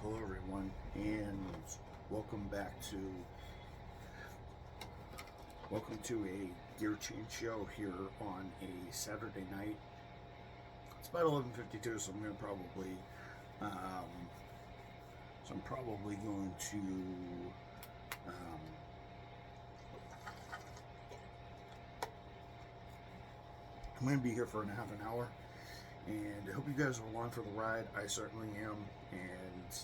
Hello everyone, and welcome back to a gear change show here on a Saturday night. It's about 11:52, so I'm probably going to I'm going to be here for a half an hour, and I hope you guys are along for the ride. I certainly am, and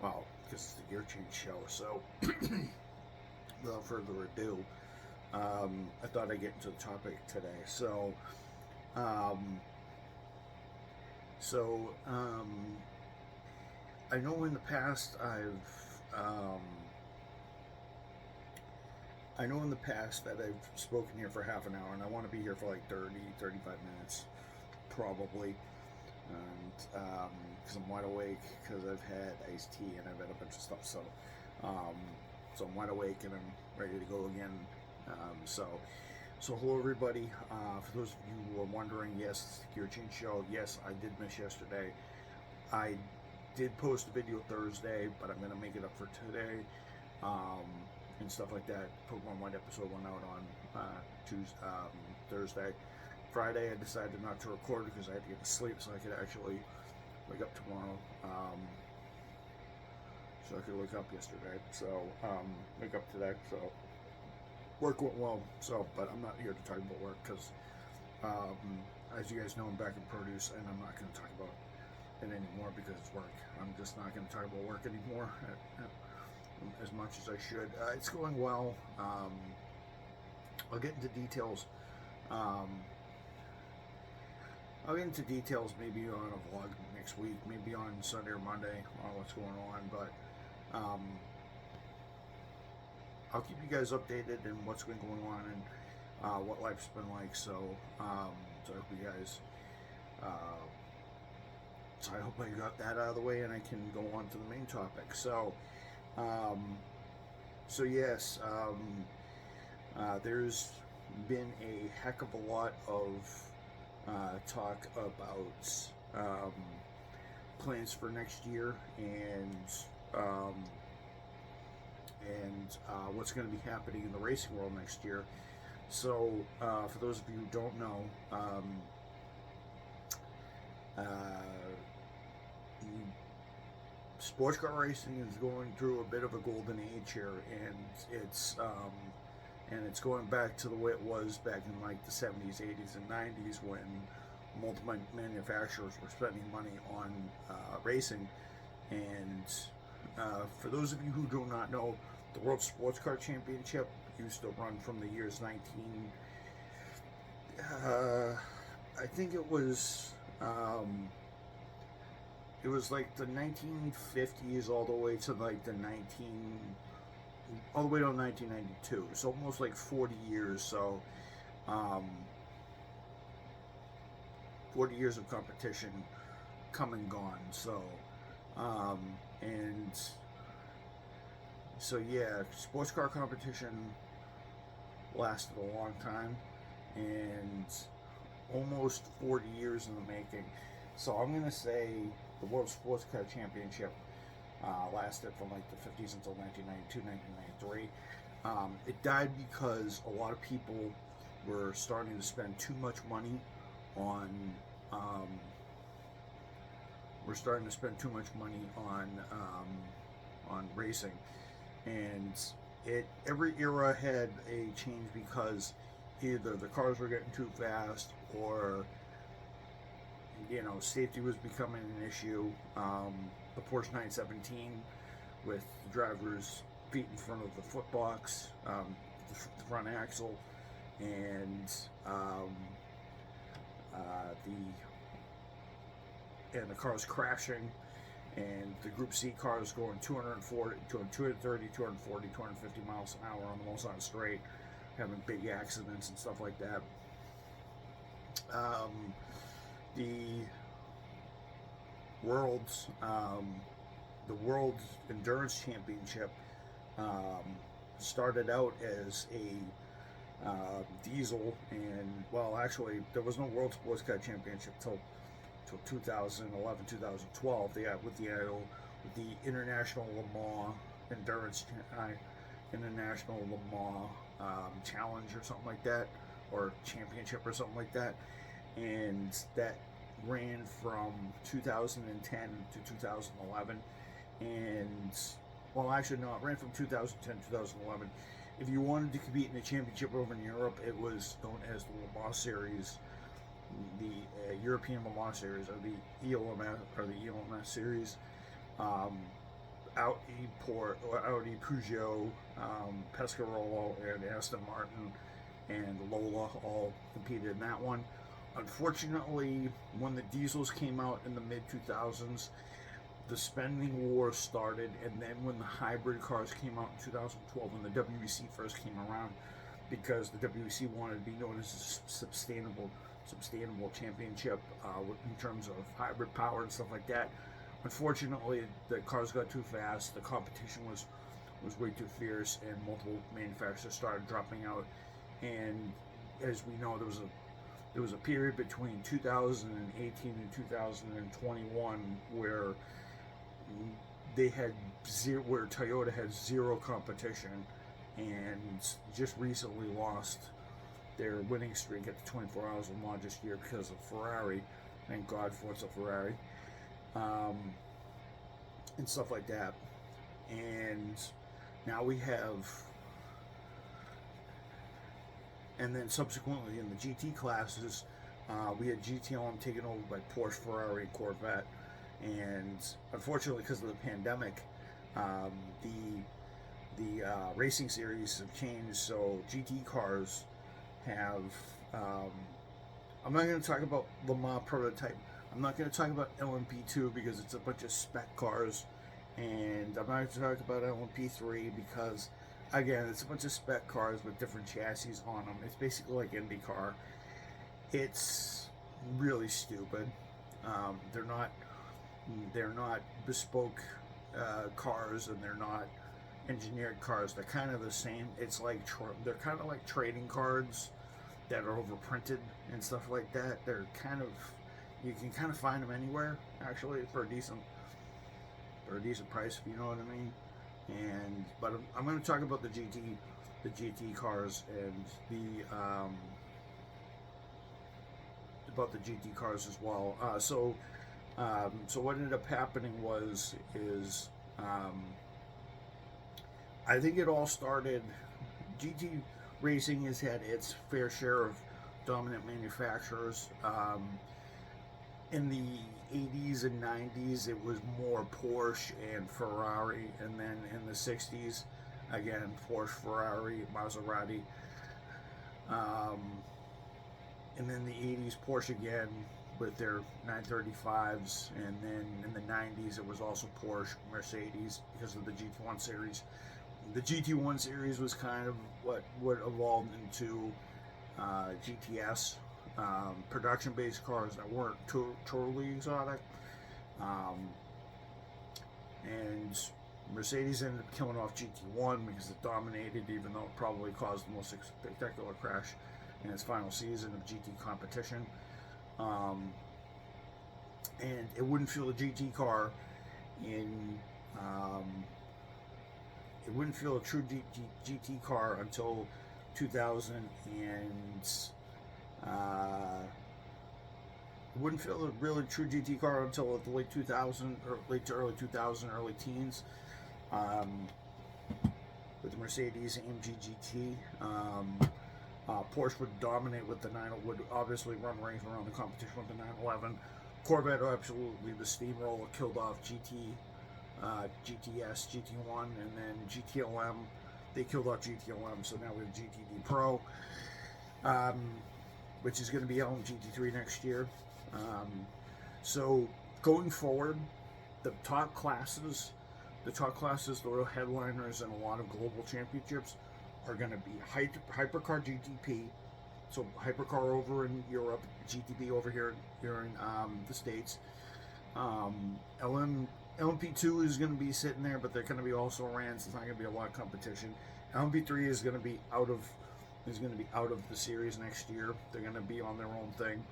well, because it's the gear change show. So, without further ado, I thought I'd get into the topic today. I know in the past that I've spoken here for half an hour, and I want to be here for like 35 minutes, probably. And because I'm wide awake, because I've had iced tea and I've had a bunch of stuff, so I'm wide awake and I'm ready to go again. So hello everybody. For those of you who are wondering, yes, it's the Gear Change Show. Yes, I did miss yesterday. I did post a video Thursday, but I'm gonna make it up for today, and stuff like that. Pokemon White episode went out on Thursday. Friday, I decided not to record because I had to get to sleep so I could actually wake up tomorrow. So I could wake up yesterday. So wake up today. So work went well. So, but I'm not here to talk about work because, as you guys know, I'm back in produce, and I'm not going to talk about it anymore because it's work. I'm just not going to talk about work anymore as much as I should. It's going well. I'll get into details. I'll get into details maybe on a vlog next week, maybe on Sunday or Monday on what's going on, but I'll keep you guys updated and what's been going on and what life's been like. So I hope you guys. So I hope I got that out of the way and I can go on to the main topic. So yes, there's been a heck of a lot of talk about plans for next year and what's going to be happening in the racing world next year. So for those of you who don't know, sports car racing is going through a bit of a golden age here, and it's going back to the way it was back in like the 70s, 80s, and 90s when multiple manufacturers were spending money on racing. And for those of you who do not know, the World Sports Car Championship used to run from the years I think it was like the 1950s all the way to like all the way to 1992. So almost like 40 years. So 40 years of competition come and gone. So yeah, sports car competition lasted a long time and almost 40 years in the making. So I'm gonna say the World Sports Car Championship lasted from like the 50s until 1992, 1993. It died because a lot of people were starting to spend too much money on racing, and every era had a change because either the cars were getting too fast or safety was becoming an issue. The Porsche 917 with the driver's feet in front of the footbox, the front axle, and the cars crashing, and the Group C cars going 230, 240, 250 miles an hour on the Mulsanne straight, having big accidents and stuff like that. The World Endurance Championship started out as a diesel, and well, actually, there was no World Sports Car Championship till 2011, 2012. With the the International Le Mans Endurance, International Le Mans Challenge or something like that, or Championship or something like that, and that ran from 2010 to 2011, and well, actually no, it ran from 2010 to 2011. If you wanted to compete in the championship over in Europe, it was known as the Le Mans Series, the European Le Mans Series, or the ELMS Series. Audi, Peugeot, Pescarolo, and Aston Martin, and Lola all competed in that one. Unfortunately, when the diesels came out in the mid-2000s, the spending war started, and then when the hybrid cars came out in 2012, when the WEC first came around, because the WEC wanted to be known as a sustainable championship in terms of hybrid power and stuff like that. Unfortunately, the cars got too fast, the competition was way too fierce, and multiple manufacturers started dropping out. And as we know, there was a period between 2018 and 2021 where Toyota had zero competition, and just recently lost their winning streak at the 24 Hours of Le Mans this year because of Ferrari. Thank God for it's a Ferrari. And stuff like that. And now we have, and then subsequently in the GT classes, we had GTLM taken over by Porsche, Ferrari, and Corvette. And unfortunately, because of the pandemic, the racing series have changed. So GT cars have, I'm not going to talk about Le Mans prototype. I'm not going to talk about LMP2 because it's a bunch of spec cars, and I'm not going to talk about LMP3 because, again, it's a bunch of spec cars with different chassis on them. It's basically like IndyCar. It's really stupid. They're not bespoke cars, and they're not engineered cars. They're kind of the same. It's like they're kind of like trading cards that are overprinted and stuff like that. They're kind of, you can kind of find them anywhere, actually, for a decent price, if you know what I mean. But I'm going to talk about the GT cars and about the GT cars as well. So what ended up happening is I think it all started. GT racing has had its fair share of dominant manufacturers. In the 80s and 90s, it was more Porsche and Ferrari, and then in the 60s, again, Porsche, Ferrari, Maserati. And then the 80s, Porsche again with their 935s, and then in the 90s, it was also Porsche, Mercedes, because of the GT1 series. The GT1 series was kind of what evolved into GTS. Production-based cars that weren't totally exotic, and Mercedes ended up killing off GT1 because it dominated, even though it probably caused the most spectacular crash in its final season of GT competition. And it wouldn't feel a GT car it wouldn't feel a true GT car until 2000 and it wouldn't feel a really true GT car until the late 2000 or late to early 2000, early teens, with the Mercedes AMG GT. Porsche would dominate with the would obviously run rings around the competition with the 911. Corvette, absolutely, the steamroller killed off GTS, GT1, and then GTLM. They killed off GTLM, so now we have GTD Pro, which is going to be out on GT3 next year. So going forward, the top classes, the real headliners in a lot of global championships are going to be Hypercar GTP, so Hypercar over in Europe, GTP over here in the States. LMP2 is going to be sitting there, but they're going to be also ran, so it's not going to be a lot of competition. LMP3 is going to be out of the series next year. They're going to be on their own thing.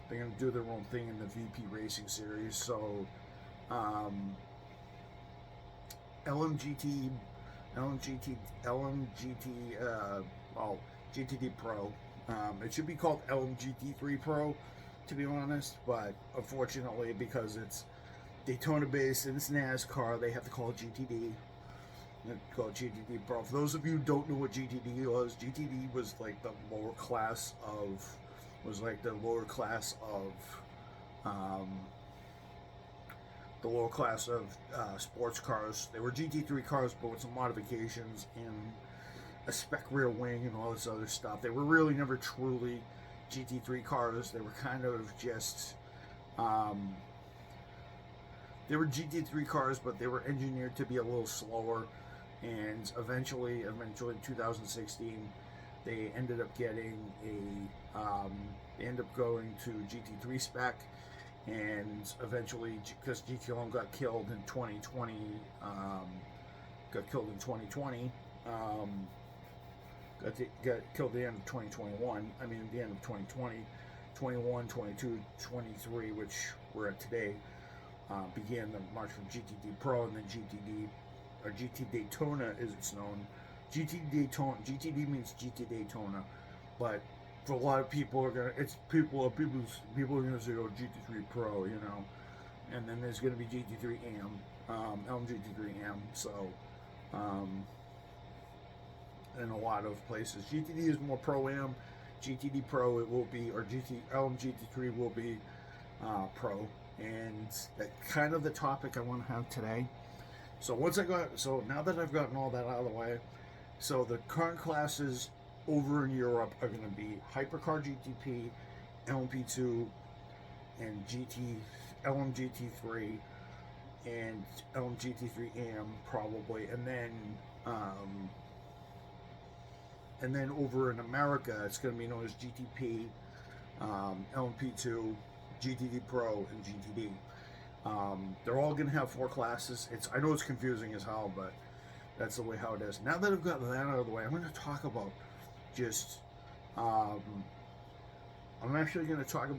They're going to do their own thing in the VP Racing Series. So LMGT, LMGT, LMGT, well, GTD Pro. It should be called LMGT3 Pro, to be honest, but unfortunately, because it's Daytona based and it's NASCAR, they have to call it GTD. Called GTD Pro. For those of you who don't know what GTD was, GTD was like the lower class of, sports cars. They were GT3 cars, but with some modifications and a spec rear wing and all this other stuff. They were really never truly GT3 cars. They were kind of just, they were GT3 cars, but they were engineered to be a little slower. And eventually in 2016, they ended up getting they ended up going to GT3 spec, and eventually, because GT1 got killed in 2020, got killed in 2020, got killed at the end of 2021, I mean, at the end of 2020, 21, 22, 23, which we're at today, began the march from GTD Pro, and then GTD, or GT Daytona as it's known. GT Daytona, GTD means GT Daytona, but for a lot of people are gonna, people are gonna say, oh, GT3 Pro, you know, and then there's gonna be GT3 AM, LMGT3 AM, so, in a lot of places. GTD is more Pro-Am, GTD Pro it will be, or LMGT3 will be Pro, and that's kind of the topic I want to have today. So now that I've gotten all that out of the way, so the current classes over in Europe are going to be Hypercar GTP, LMP2, and LMGT3, and LMGT3 AM probably, and then over in America it's going to be known as GTP, LMP2, GTD Pro, and GTD. They're all going to have 4 classes. I know it's confusing as hell, but that's the way how it is. Now that I've gotten that out of the way, I'm going to talk about just, I'm not going to talk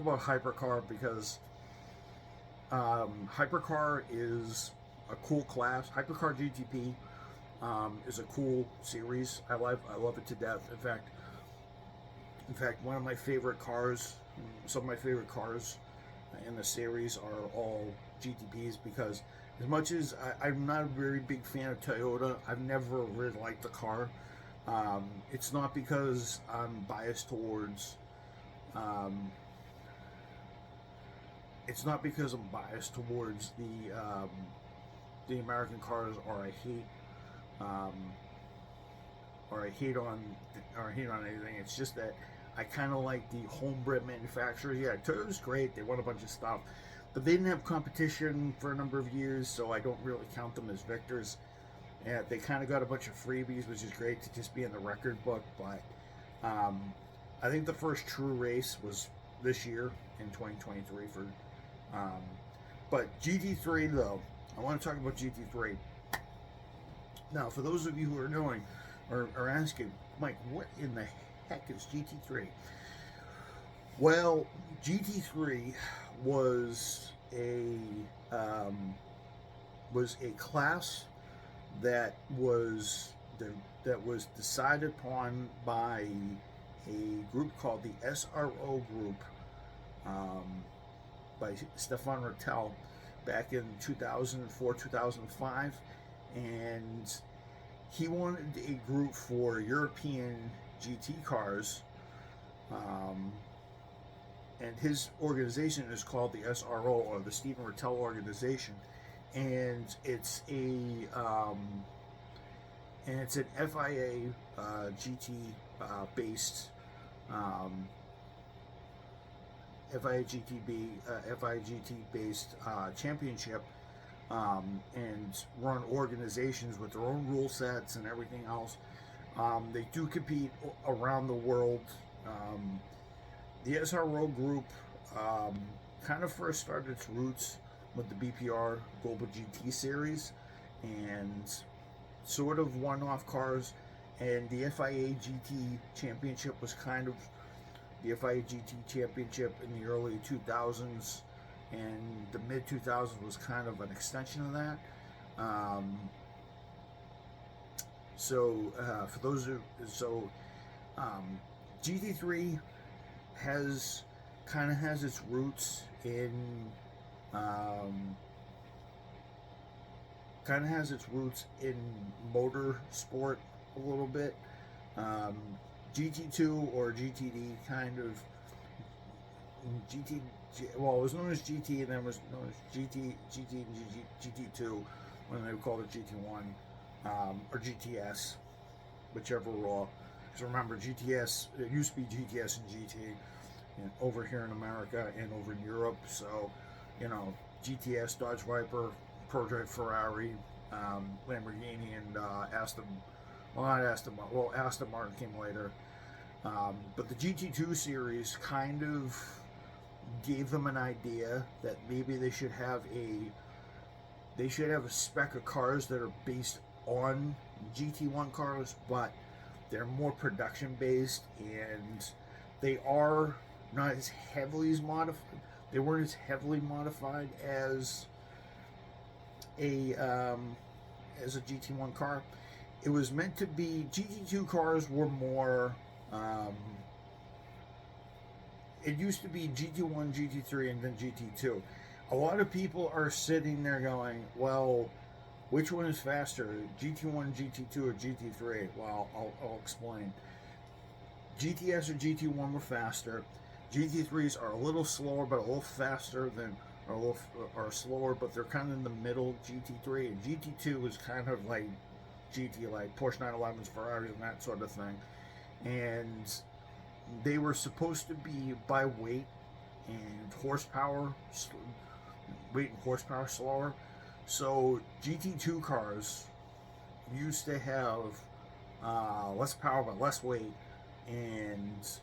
about Hypercar, because Hypercar is a cool class. Hypercar GTP is a cool series. I love it to death. In fact, one of my favorite cars, some of my favorite cars in the series are all GTPs, because as much as I'm not a very big fan of Toyota, I've never really liked the car. It's not because I'm biased towards the American cars, or I hate on anything. It's just that I kind of like the homebred manufacturers. Yeah, Toyota's great. They won a bunch of stuff, but they didn't have competition for a number of years, so I don't really count them as victors. Yeah, they kind of got a bunch of freebies, which is great to just be in the record book. But I think the first true race was this year in 2023 for. But GT3 though, I want to talk about GT3. Now, for those of you who are knowing or asking, Mike, what in the heck is GT3? Well, GT3 was a class that was decided upon by a group called the SRO group, by Stefan Rattel back in 2004, 2005, and he wanted a group for European GT cars, and his organization is called the SRO, or the Stephen Rattel Organization, and it's an FIA GT based FIA GT based championship, and run organizations with their own rule sets and everything else. They do compete around the world. The SRO group kind of first started its roots with the BPR Global GT Series and sort of one-off cars, and the FIA GT Championship was kind of the FIA GT Championship in the early 2000s, and the mid 2000s was kind of an extension of that. For those who, GT3 has its roots in motor sport a little bit. GT2 or GTD well, it was known as GT and then was known as GT and GT2 when they called it GT1 or GTS, whichever raw. Because remember, GTS, it used to be GTS and GT over here in America and over in Europe. So, GTS, Dodge Viper, Prototype Ferrari, Lamborghini, and Aston. Well, not Aston Martin. Well, Aston Martin came later. But the GT2 series kind of gave them an idea that maybe they should have a spec of cars that are based on GT1 cars, but they're more production based, and they are not as heavily modified. They weren't as heavily modified as a GT1 car. It was meant to be. GT2 cars were more. It used to be GT1, GT3, and then GT2. A lot of people are sitting there going, well, which one is faster, GT1, GT2, or GT3? Well, I'll explain. GTS or GT1 were faster. GT3s are a little slower, but a little faster than, or slower, but they're kind of in the middle. GT3 and GT2 is kind of like GT, like Porsche 911s, Ferraris, and that sort of thing. And they were supposed to be by weight and horsepower, slower. So GT2 cars used to have less power but less weight, and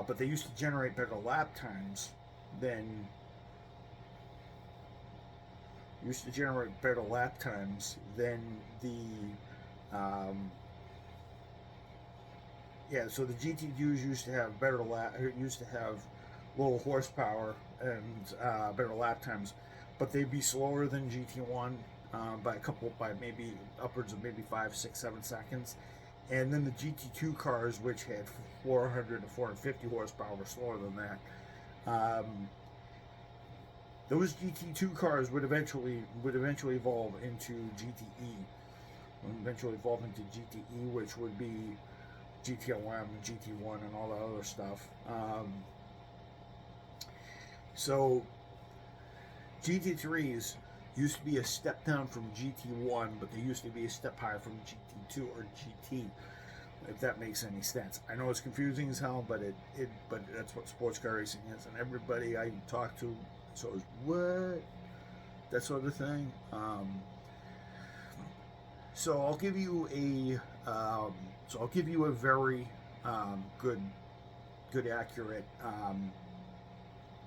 but they used to generate better lap times than the so the GT2s used to have low horsepower and better lap times, but they'd be slower than GT1 by maybe upwards of maybe 5, 6, 7 seconds. And then the GT2 cars, which had 400 to 450 horsepower, were slower than that. Those GT2 cars would eventually evolve into GTE. Which would be GTLM and GT1 and all that other stuff. So GT3s used to be a step down from GT1, but they used to be a step higher from GT2 or GT, if that makes any sense. I know it's confusing as hell, but but that's what sports car racing is, and everybody I talk to says, what? That sort of thing. So I'll give you a very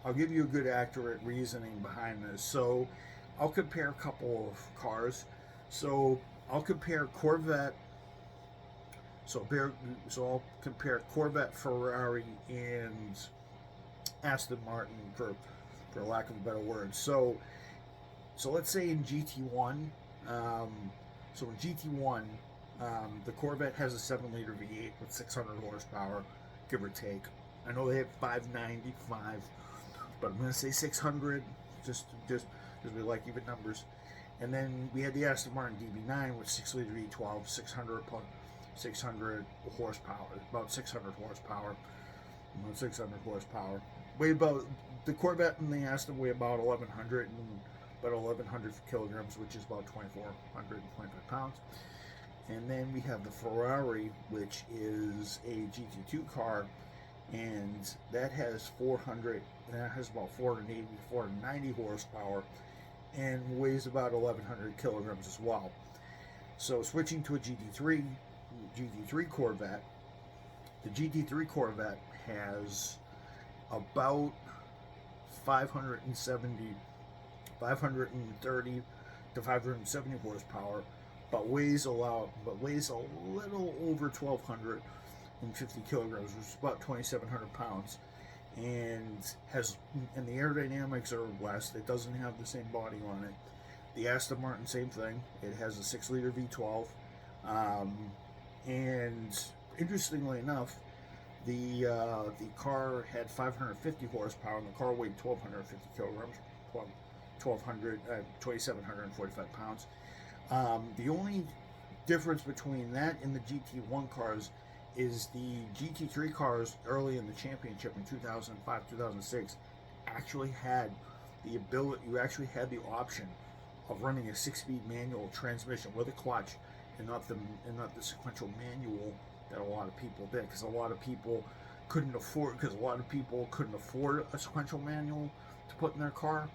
I'll give you a good accurate reasoning behind this. So I'll compare a couple of cars. So I'll compare Corvette. So I'll compare Corvette, Ferrari, and Aston Martin, for lack of a better word. So let's say in GT1. So in GT1, the Corvette has a 7-liter V8 with 600 horsepower, give or take. I know they have 595, but I'm going to say 600, just because we like even numbers. And then we had the Aston Martin DB9 with 6-liter V12, 600 horsepower, about 600 horsepower. The Corvette and the Aston weigh about 1,100 kilograms, which is about 2,425 pounds. And then we have the Ferrari, which is a GT2 car, and that has about 480, 490 horsepower, and weighs about 1,100 kilograms as well. So switching to a GT3 Corvette, the GT3 Corvette has about 530 to 570 horsepower, but weighs a little over 1,250 kilograms, which is about 2,700 pounds. and the aerodynamics are less. It doesn't have the same body on it. The Aston Martin, same thing. It has a 6-liter V12, and interestingly enough, the car had 550 horsepower, and the car weighed 1,250 kilograms, 2,745 pounds. The only difference between that and the GT1 cars is the GT3 cars early in the championship in 2005, 2006 actually had the ability, you actually had the option of running a 6-speed manual transmission with a clutch and not the sequential manual that a lot of people did, because a lot of people couldn't afford a sequential manual to put in their car,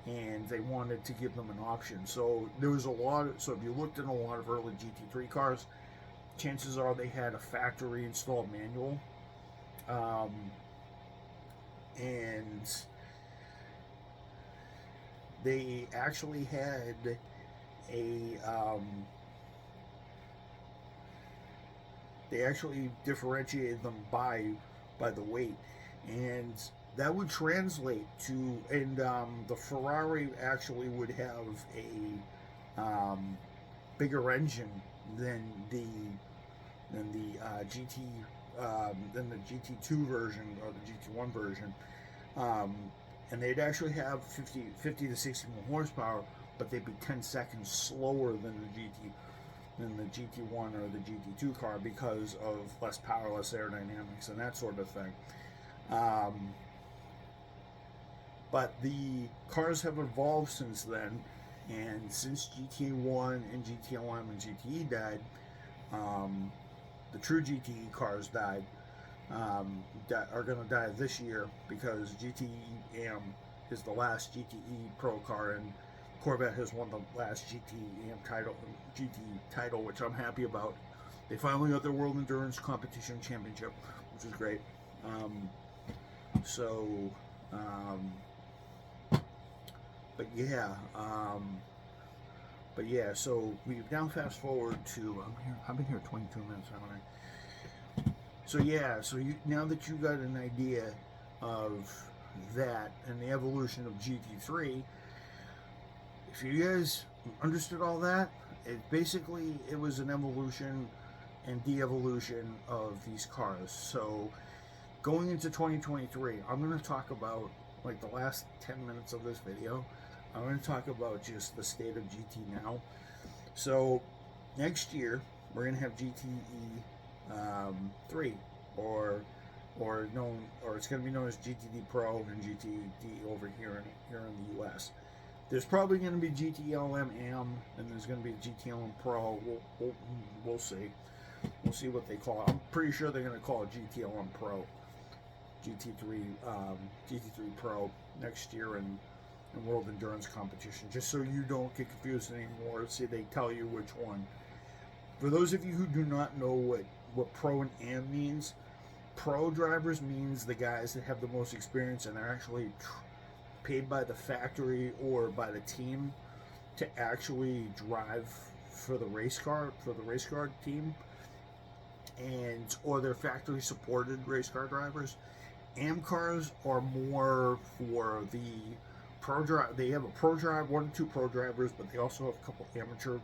and they wanted to give them an option. So there was so if you looked at a lot of early GT3 cars, chances are they had a factory installed manual, and they actually had they actually differentiated them by the weight, and that would translate to, and the Ferrari actually would have a bigger engine than the GT2 version or the GT1 version, and they'd actually have 50 to 60 more horsepower, but they'd be 10 seconds slower than the GT1 or the GT2 car because of less power, less aerodynamics, and that sort of thing. But the cars have evolved since then, and since GT1 and GTLM and GTE died, the true GTE cars died, are going to die this year, because GTE AM is the last GTE Pro car, and Corvette has won the last GT AM title, which I'm happy about. They finally got their World Endurance Competition Championship, which is great. But yeah, so we've now fast forward to, I've been here 22 minutes, haven't I? So yeah, now that you got an idea of that and the evolution of GT3, if you guys understood all that, it was an evolution and de-evolution of these cars. So going into 2023, I'm going to talk about, like, the last 10 minutes of this video, I'm going to talk about just the state of GT now. So next year we're going to have GTE 3, or it's going to be known as GTD Pro and GTD over here in the US. There's probably going to be GTLM AM, and there's going to be GTLM Pro. We'll see. We'll see what they call it. I'm pretty sure they're going to call it GTLM Pro, GT3 Pro next year in World Endurance Competition, just so you don't get confused anymore. See, they tell you which one. For those of you who do not know what Pro and AM means, Pro drivers means the guys that have the most experience and are actually paid by the factory or by the team to actually drive for the race car team, or they're factory supported race car drivers. AM cars are more for the pro drive. They have a pro drive, 1 or 2 pro drivers, but they also have a couple amateur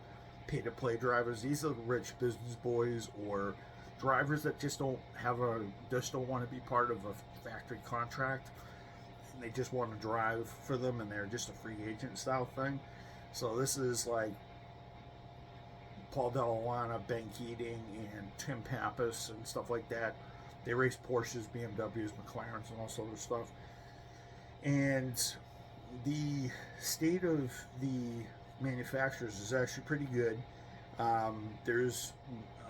pay-to-play drivers. These are the rich business boys or drivers that just don't want to be part of a factory contract, and they just want to drive for them, and they're just a free agent style thing. So this is like Paul Dell'Anna, Ben Keating, and Tim Pappas and stuff like that. They race Porsches, BMWs, McLarens, and all sorts of stuff. And the state of the manufacturers is actually pretty good. There's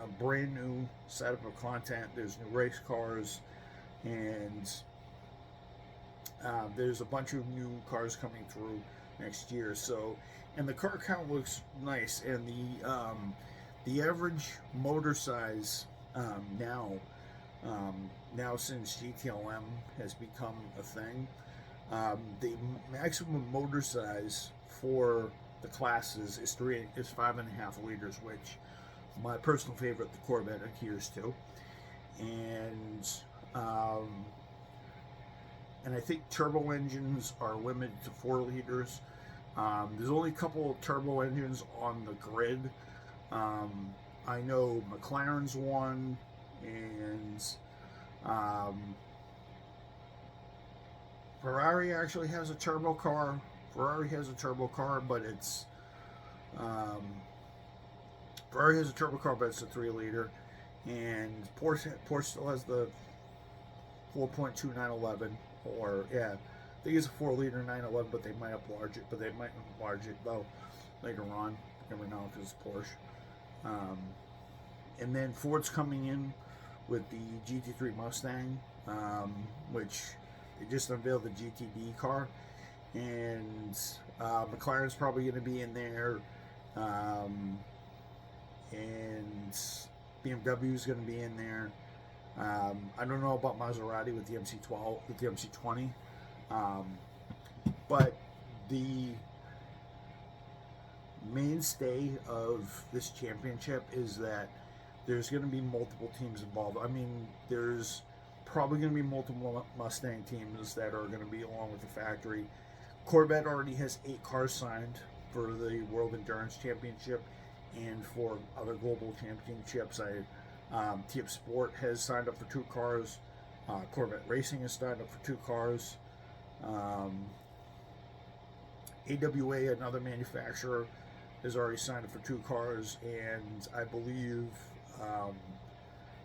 a brand new setup of content. There's new race cars, and there's a bunch of new cars coming through next year. So, and the car count looks nice, and the average motor size now since GTLM has become a thing, the maximum motor size for the classes is 5.5 liters, which my personal favorite, the Corvette, adheres to. And and I think turbo engines are limited to 4 liters. There's only a couple of turbo engines on the grid. I know McLaren's one, and Ferrari actually has a turbo car. Ferrari has a turbo car, but it's Ferrari has a turbo car, but it's a 3 liter, and Porsche still has the 4.2 911, or yeah, I think it's a 4 liter 911, but they might enlarge it. But they might enlarge it though later on. Never know because it's Porsche. And then Ford's coming in with the GT3 Mustang, which they just unveiled the GTD car, and McLaren's probably going to be in there, and BMW is going to be in there. I don't know about Maserati with the MC12, with the MC20, but the mainstay of this championship is that there's going to be multiple teams involved. I mean, there's probably going to be multiple Mustang teams that are going to be along with the factory. Corvette already has 8 cars signed for the World Endurance Championship and for other global championships. TF Sport has signed up for 2 cars. Corvette Racing has signed up for 2 cars. AWA, another manufacturer, has already signed up for 2 cars, and I believe I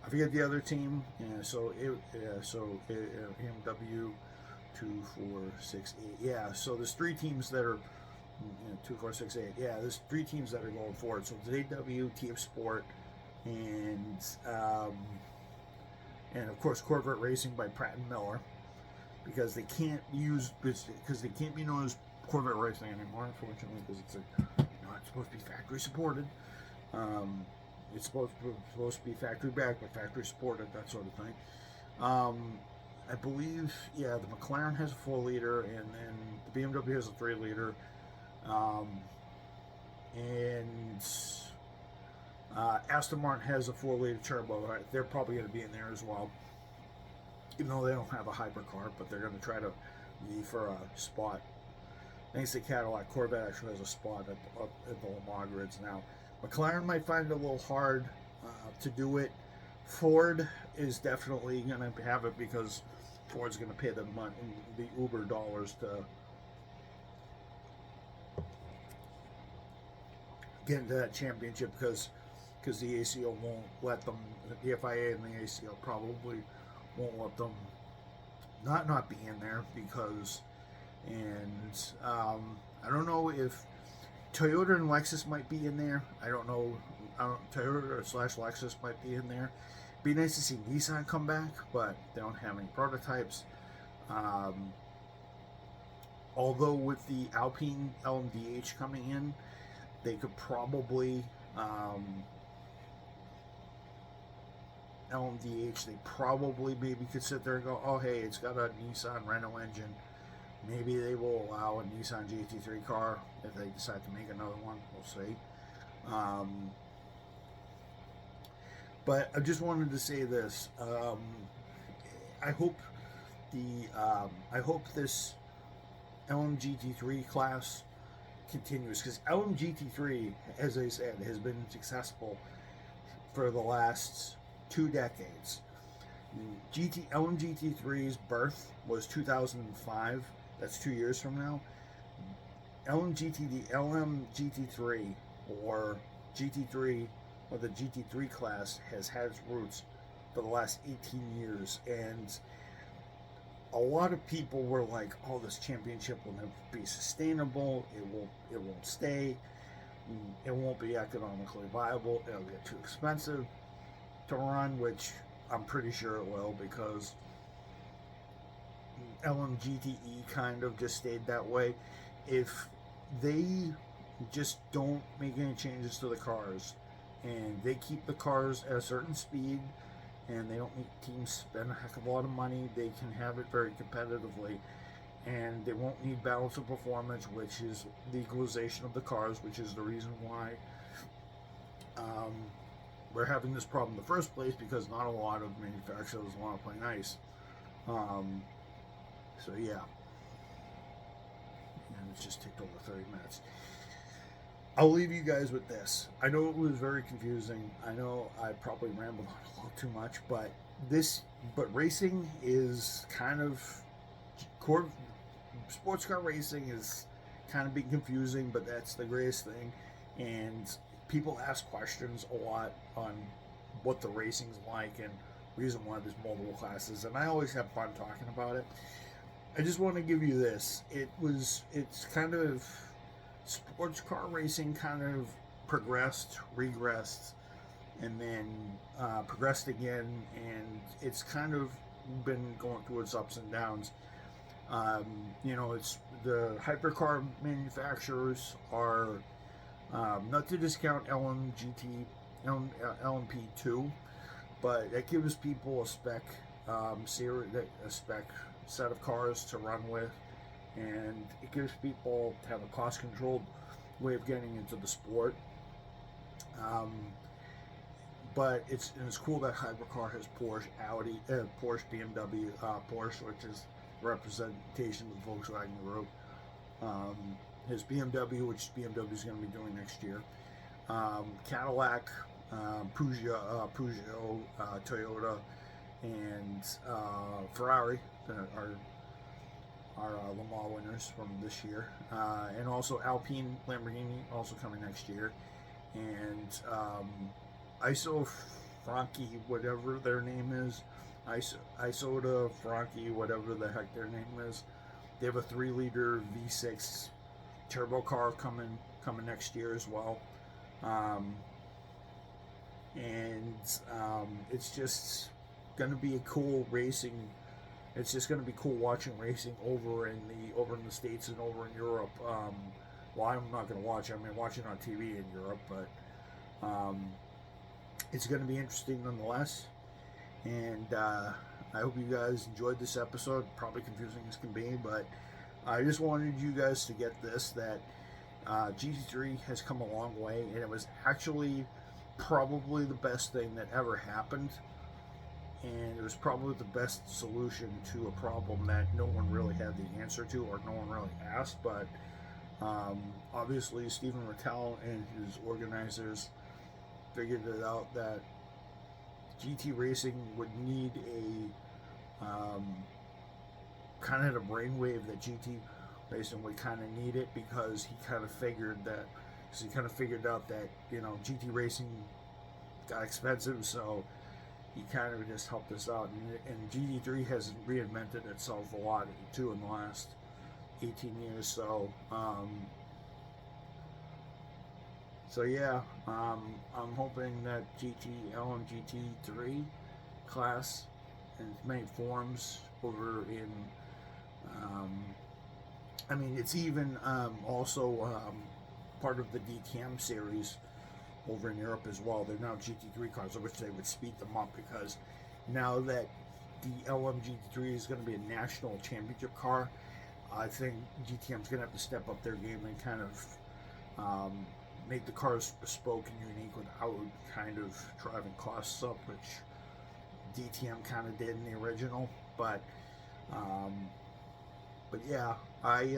forget the other team. BMW 2, 4, 6, 8. Yeah, so there's 3 teams that are 2, 4, 6, 8. Yeah, there's 3 teams that are going forward. So it's AW, TF Sport, and of course Corvette Racing by Pratt and Miller, because they can't be known as Corvette Racing anymore, unfortunately, because it's not supposed to be factory supported. It's supposed to be factory backed, but factory supported, that sort of thing. I believe, yeah, the McLaren has a 4 liter, and then the BMW has a 3 liter, and Aston Martin has a 4 liter turbo. Right? They're probably going to be in there as well, even though they don't have a hypercar, but they're going to try to be for a spot. Thanks to Cadillac, Corvette actually has a spot at the Le Mans grids now. McLaren might find it a little hard to do it. Ford is definitely going to have it, because Ford's going to pay the money, the Uber dollars, to get into that championship, because the ACO won't let them, the FIA and the ACO probably won't let them not be in there, because, and I don't know if Toyota and Lexus might be in there. I don't know. Toyota / Lexus might be in there. Be nice to see Nissan come back, but they don't have any prototypes. Although with the Alpine LMDH coming in, they could probably LMDH. They probably maybe could sit there and go, oh hey, it's got a Nissan Renault engine. Maybe they will allow a Nissan GT3 car if they decide to make another one. We'll see. But I just wanted to say this. I hope this LMGT3 class continues, because LMGT3, as I said, has been successful for the last 2 decades. LMGT3's birth was 2005. That's 2 years from now. LMGT3 or GT3 or the GT3 class has had its roots for the last 18 years, and a lot of people were like, "Oh, this championship will never be sustainable. It won't stay. It won't be economically viable. It'll get too expensive to run," which I'm pretty sure it will, because LMGTE kind of just stayed that way. If they just don't make any changes to the cars, and they keep the cars at a certain speed, and they don't make teams spend a heck of a lot of money, they can have it very competitively, and they won't need balance of performance, which is the equalization of the cars, which is the reason why we're having this problem in the first place, because not a lot of manufacturers want to play nice. So yeah, and it's just ticked over 30 minutes. I'll leave you guys with this. I know it was very confusing. I know I probably rambled on a little too much, but racing is kind of sports car racing is kind of being confusing, but that's the greatest thing. And people ask questions a lot on what the racing's like and reason why there's multiple classes, and I always have fun talking about it. I just want to give you this. It's kind of sports car racing kind of progressed, regressed, and then progressed again, and it's kind of been going through its ups and downs. It's the hypercar manufacturers are not to discount LMP2, but that gives people a spec set of cars to run with, and it gives people to have a cost-controlled way of getting into the sport. But it's cool that hypercar has Porsche, Audi, Porsche, BMW, Porsche, which is representation of the Volkswagen Group. His BMW, which BMW is going to be doing next year. Cadillac, Peugeot, Toyota, and Ferrari are Le Mans winners from this year, and also Alpine, Lamborghini also coming next year, and ISO Franchi, whatever their name is, Isoda Franchi, whatever the heck their name is. They have a 3-liter V6 turbo car coming next year as well. It's just going to be a cool racing. It's just going to be cool watching racing over in the States and over in Europe. Well, I'm not going to watch it. I mean, watch it on TV in Europe, but it's going to be interesting nonetheless. And I hope you guys enjoyed this episode. Probably confusing as can be, but I just wanted you guys to get this, that GT3 has come a long way, and it was actually probably the best thing that ever happened, and it was probably the best solution to a problem that no one really had the answer to, or no one really asked. But obviously Stephen Rattel and his organizers figured it out that GT racing would need a kind of the brainwave that GT racing would kind of need it, because he kind of figured out that GT racing got expensive, so he kind of just helped us out, and GT3 has reinvented itself a lot too in the last 18 years. So yeah, I'm hoping that LMGT3 class in many forms over in, it's even also part of the DTM series over in Europe as well. They're now GT3 cars, which they would speed them up, because now that the LMGT3 is going to be a national championship car, I think GTM's going to have to step up their game and kind of make the cars bespoke and unique without kind of driving costs up, which DTM kind of did in the original. But yeah, I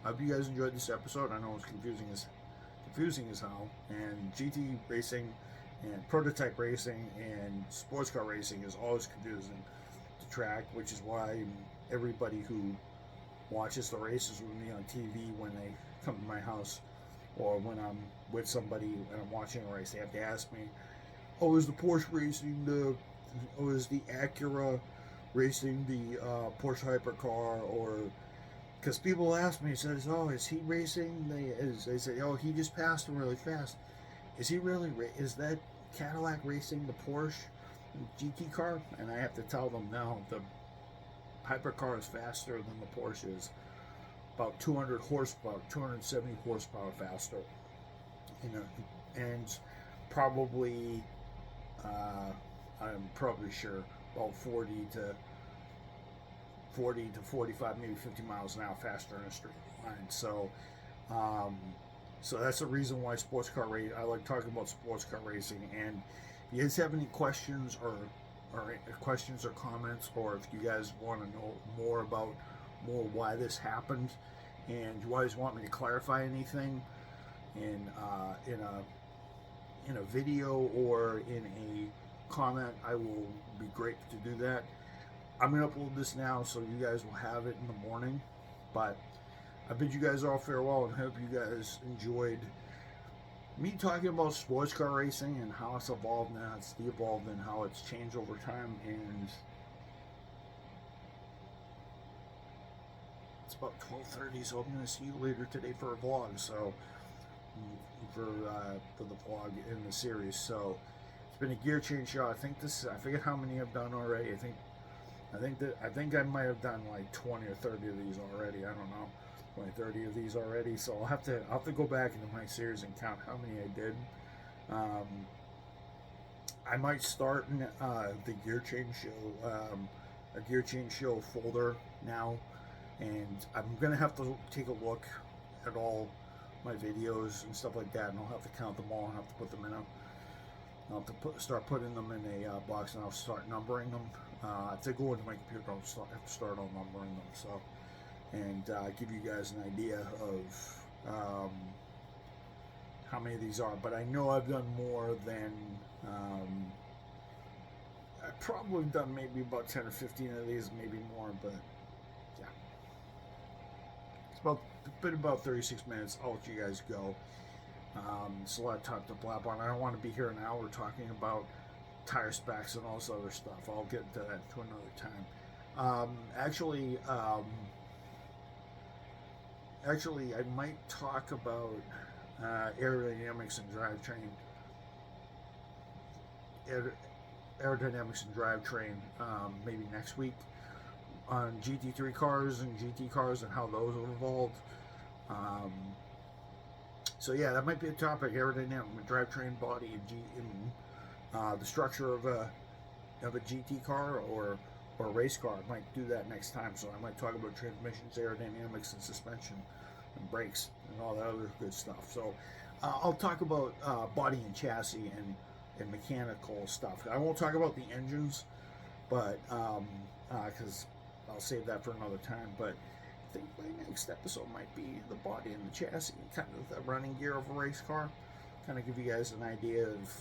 hope you guys enjoyed this episode. I know it's confusing as hell, and GT racing and prototype racing and sports car racing is always confusing to track, which is why everybody who watches the races with me on TV, when they come to my house or when I'm with somebody and I'm watching a race, they have to ask me, oh, is the Porsche racing is the Acura racing the Porsche hypercar? Or because people ask me, says, oh, is he racing? They say, oh, he just passed him really fast. Is he really? Is that Cadillac racing the Porsche GT car? And I have to tell them, no, the hypercar is faster than the Porsche is. About 200 horsepower, 270 horsepower faster. And probably, I'm probably sure, about 40 to 45, maybe 50 miles an hour faster in a straight line. So that's the reason why sports car racing, I like talking about sports car racing. And if you guys have any questions or comments, or if you guys want to know more about more why this happened, and you guys want me to clarify anything in a video or in a comment, I will be great to do that. I'm gonna upload this now, so you guys will have it in the morning. But I bid you guys all farewell, and hope you guys enjoyed me talking about sports car racing and how it's evolved and how it's de-evolved and how it's changed over time. And it's about 12:30, so I'm going to see you later today for a vlog. So for the vlog in the series. So it's been a gear change show. I forget how many I've done already. I think I might have done like 20 or 30 of these already. I don't know. 20, 30 of these already, so I'll have to go back into my series and count how many I did. I might start the gear change show, a gear change show folder now, and I'm gonna have to take a look at all my videos and stuff like that, and I'll have to count them all and have to put them in I'll have to start putting them in a box, and I'll start numbering them. If they go into my computer, I'll have to start all numbering them. So. And give you guys an idea of how many of these are. But I know I've done more than I've probably done maybe about 10 or 15 of these, maybe more. But yeah, it's been about 36 minutes. I'll let you guys go. It's a lot of talk to blab on. I don't want to be here an hour talking about tire specs and all this other stuff. I'll get to that to another time. Actually, I might talk about aerodynamics and drivetrain. Aerodynamics and drivetrain maybe next week on GT3 cars and GT cars and how those have evolved. So yeah, that might be a topic: aerodynamic, drivetrain, body, and the structure of a GT car or a race car. I might do that next time. So I might talk about transmissions, aerodynamics, and suspension, and brakes, and all that other good stuff. So I'll talk about body and chassis and mechanical stuff. I won't talk about the engines, but because I'll save that for another time. But I think my next episode might be the body and the chassis, and kind of the running gear of a race car. Kind of give you guys an idea of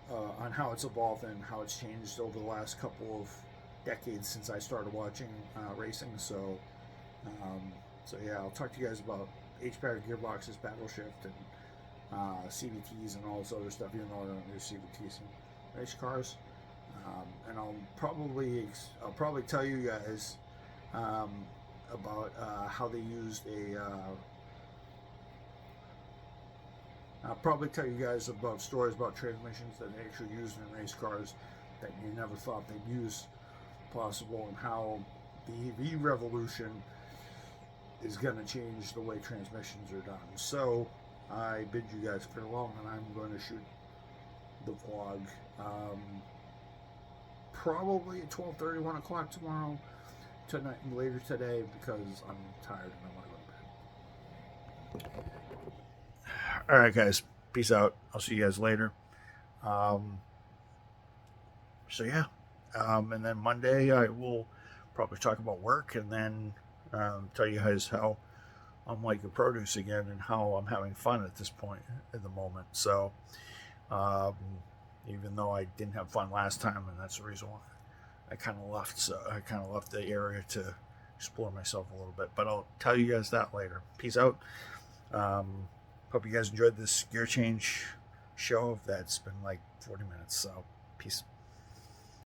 on how it's evolved and how it's changed over the last couple of decades since I started watching racing. So yeah, I'll talk to you guys about H-powered gearboxes, battle shift, and CVTs and all this other stuff. Even though I don't do CVTs in race cars, and I'll probably tell you guys about how they used I'll probably tell you guys about stories about transmissions that they actually used in race cars that you never thought they'd use possible, and how the EV revolution is going to change the way transmissions are done. So I bid you guys farewell, and I'm going to shoot the vlog probably at 12:30, 1 o'clock tomorrow, tonight, later today, because I'm tired and I want to go to bed. All right, guys. Peace out. I'll see you guys later. So yeah, and then Monday I will probably talk about work, and then tell you guys how I'm liking produce again and how I'm having fun at this point at the moment. So even though I didn't have fun last time, and that's the reason why I kind of left. So I kind of left the area to explore myself a little bit. But I'll tell you guys that later. Peace out. Hope you guys enjoyed this gear change show that's been like 40 minutes. So peace.